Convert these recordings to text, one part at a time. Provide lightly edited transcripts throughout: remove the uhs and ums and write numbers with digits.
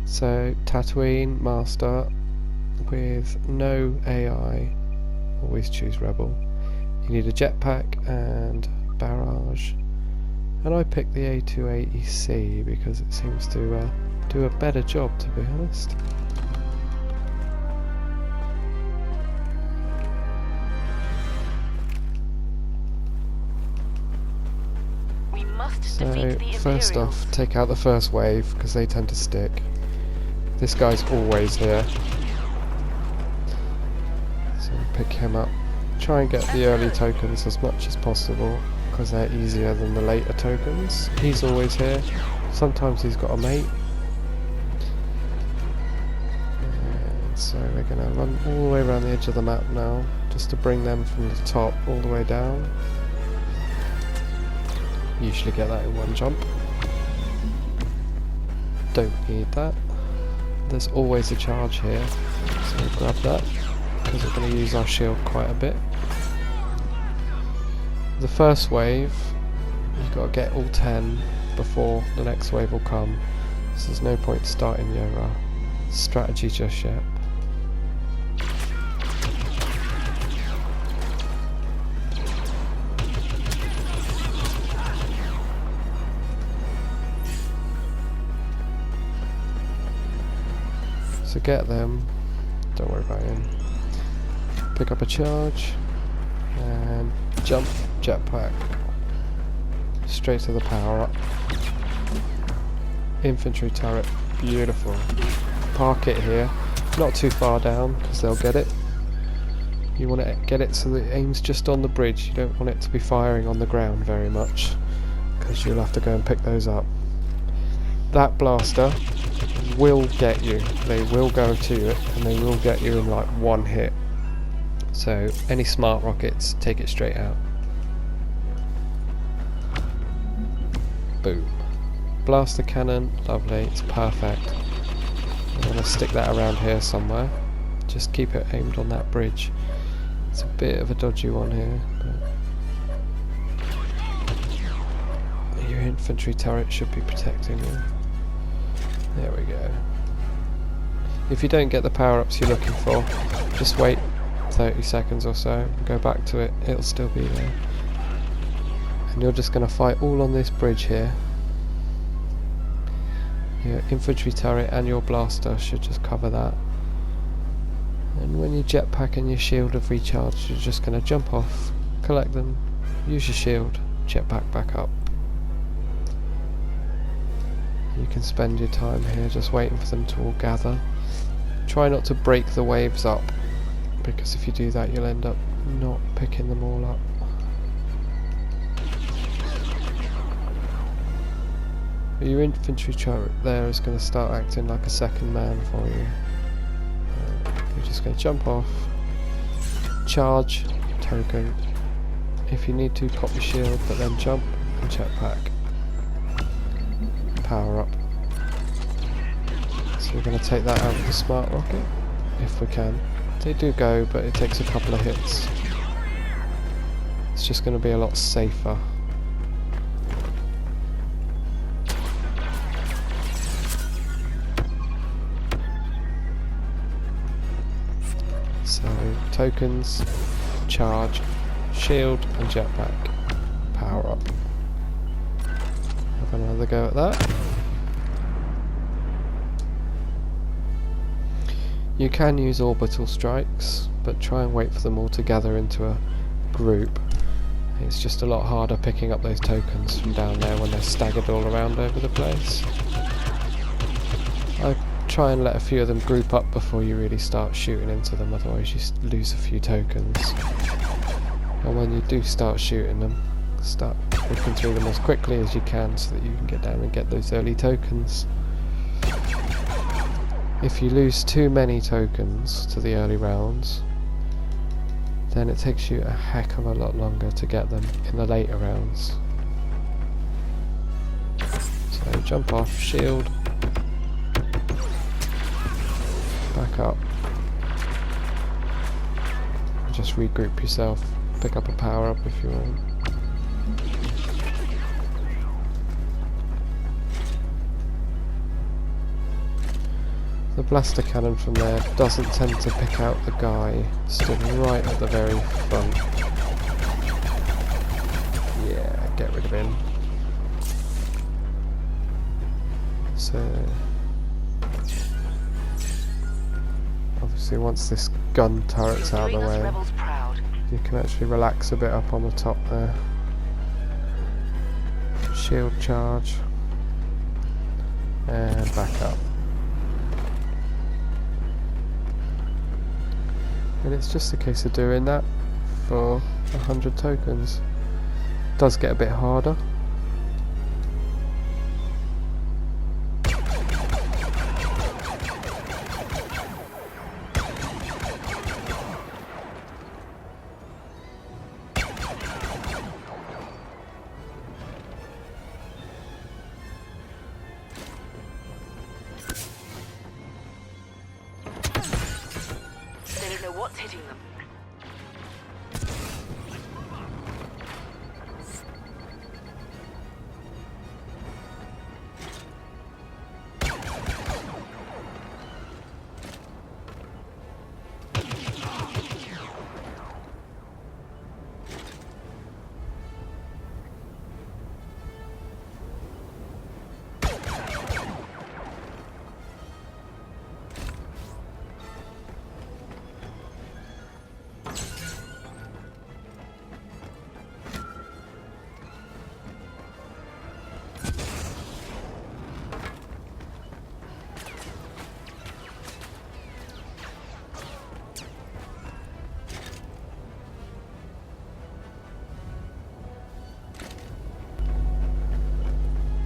So Tatooine Master with no AI, always choose Rebel. You need a jetpack and barrage, and I picked the A280C because it seems to do a better job, to be honest. So first off, take out the first wave because they tend to stick. This guy's always here, so pick him up. Try and get the early tokens as much as possible because they're easier than the later tokens. He's always here. Sometimes he's got a mate. And so we're going to run all the way around the edge of the map now, just to bring them from the top all the way down. Usually get that in one jump. Don't need that. There's always a charge here, so we'll grab that because we're going to use our shield quite a bit. The first wave, you've got to get all 10 before the next wave will come, so there's no point starting your strategy just yet. So get them, don't worry about him. Pick up a charge and jump, jetpack, straight to the power up. Infantry turret, beautiful. Park it here, not too far down because they'll get it. You want to get it so that it aims just on the bridge. You don't want it to be firing on the ground very much because you'll have to go and pick those up. That blaster will get you. They will go to it and they will get you in like one hit. So any smart rockets, take it straight out. Boom. Blaster cannon, lovely, it's perfect. I'm going to stick that around here somewhere. Just keep it aimed on that bridge. It's a bit of a dodgy one here, but your infantry turret should be protecting you. There we go. If you don't get the power-ups you're looking for, just wait 30 seconds or so, go back to it, it'll still be there. And you're just going to fight all on this bridge here. Your infantry turret and your blaster should just cover that. And when your jetpack and your shield have recharged, you're just going to jump off, collect them, use your shield, jetpack back up. You can spend your time here just waiting for them to all gather. Try not to break the waves up, because if you do that you'll end up not picking them all up. Your infantry turret there is going to start acting like a second man for you. You're just going to jump off, charge, token. If you need to, pop your shield, but then jump and jetpack. Power up. So we're going to take that out of the smart rocket, if we can. They do go, but it takes a couple of hits. It's just going to be a lot safer. So, tokens, charge, shield and jetpack. Power up. Have another go at that. You can use orbital strikes, but try and wait for them all to gather into a group. It's just a lot harder picking up those tokens from down there when they're staggered all around over the place. I try and let a few of them group up before you really start shooting into them, otherwise you lose a few tokens. And when you do start shooting them, start looking through them as quickly as you can so that you can get down and get those early tokens. If you lose too many tokens to the early rounds, then it takes you a heck of a lot longer to get them in the later rounds. So jump off, shield, back up, and just regroup yourself, pick up a power up if you want. The blaster cannon from there doesn't tend to pick out the guy stood right at the very front. Yeah, get rid of him. So obviously once this gun turret's out of the way, you can actually relax a bit up on the top there. Shield charge and back up. And it's just a case of doing that for 100 tokens. Does get a bit harder. What's hitting them?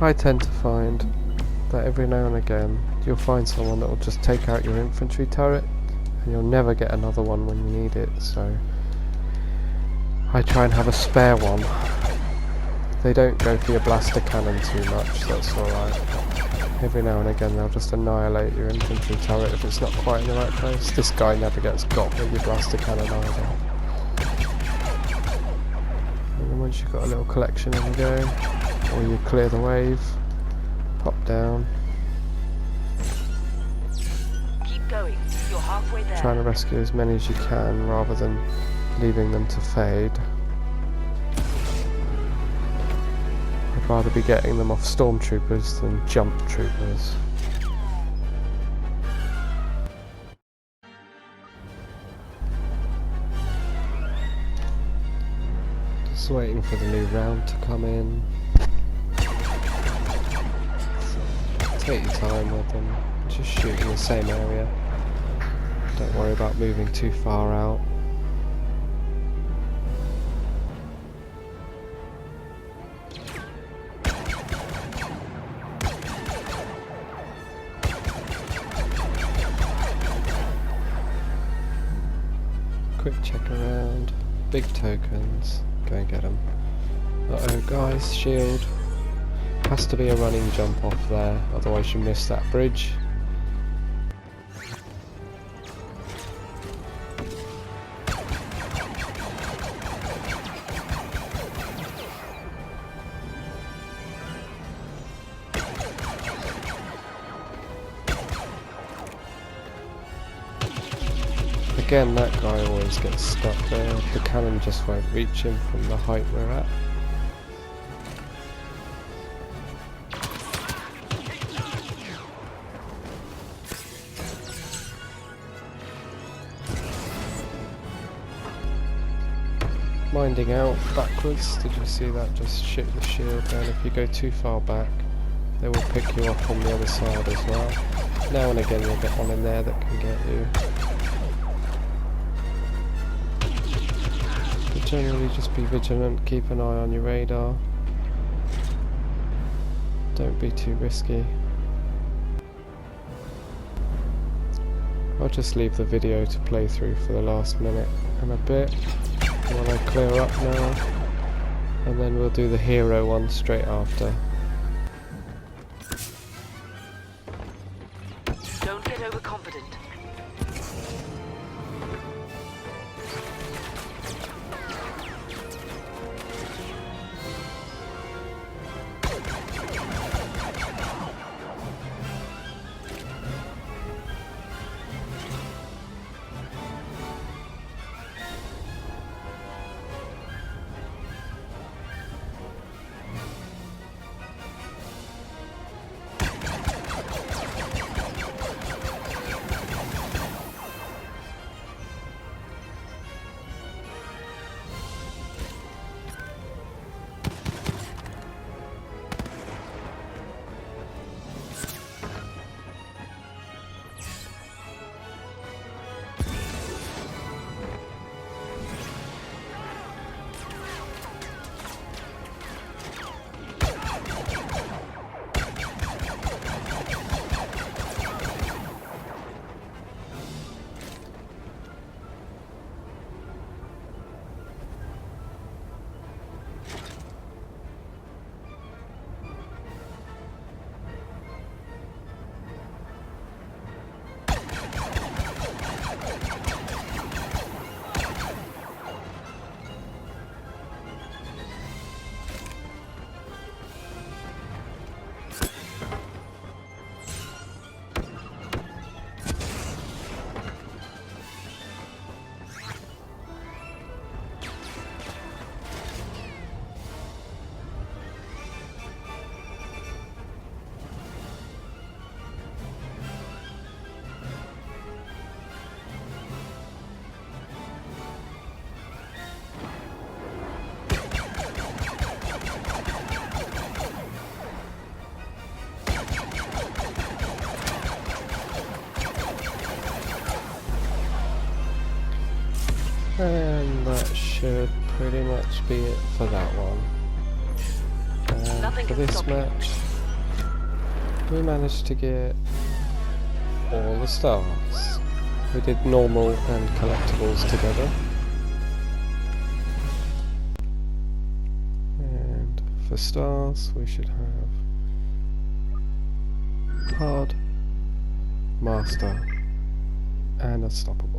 I tend to find that every now and again you'll find someone that will just take out your infantry turret and you'll never get another one when you need it, so I try and have a spare one. They don't go for your blaster cannon too much, that's alright. Every now and again they'll just annihilate your infantry turret if it's not quite in the right place. This guy never gets got with your blaster cannon either. And then once you've got a little collection in the go, or you clear the wave, pop down. Keep going. You're halfway there. Trying to rescue as many as you can rather than leaving them to fade. I'd rather be getting them off stormtroopers than jump troopers. Just waiting for the new round to come in. Take your time with them, just shoot in the same area. Don't worry about moving too far out. Quick check around, big tokens, go and get them. Uh-oh guys, shield. Has to be a running jump off there, otherwise you miss that bridge. Again, that guy always gets stuck there. The cannon just won't reach him from the height we're at. Minding out backwards, did you see that? Just shoot the shield down. If you go too far back, they will pick you up from the other side as well. Now and again you'll get one in there that can get you. But generally just be vigilant, keep an eye on your radar. Don't be too risky. I'll just leave the video to play through for the last minute and a bit. While I clear up now, and then we'll do the hero one straight after. Don't get overconfident. And that should pretty much be it for that one. And Nothing for can this stop you. match, we managed to get all the stars. We did normal and collectibles together. And for stars, we should have hard, master, and unstoppable.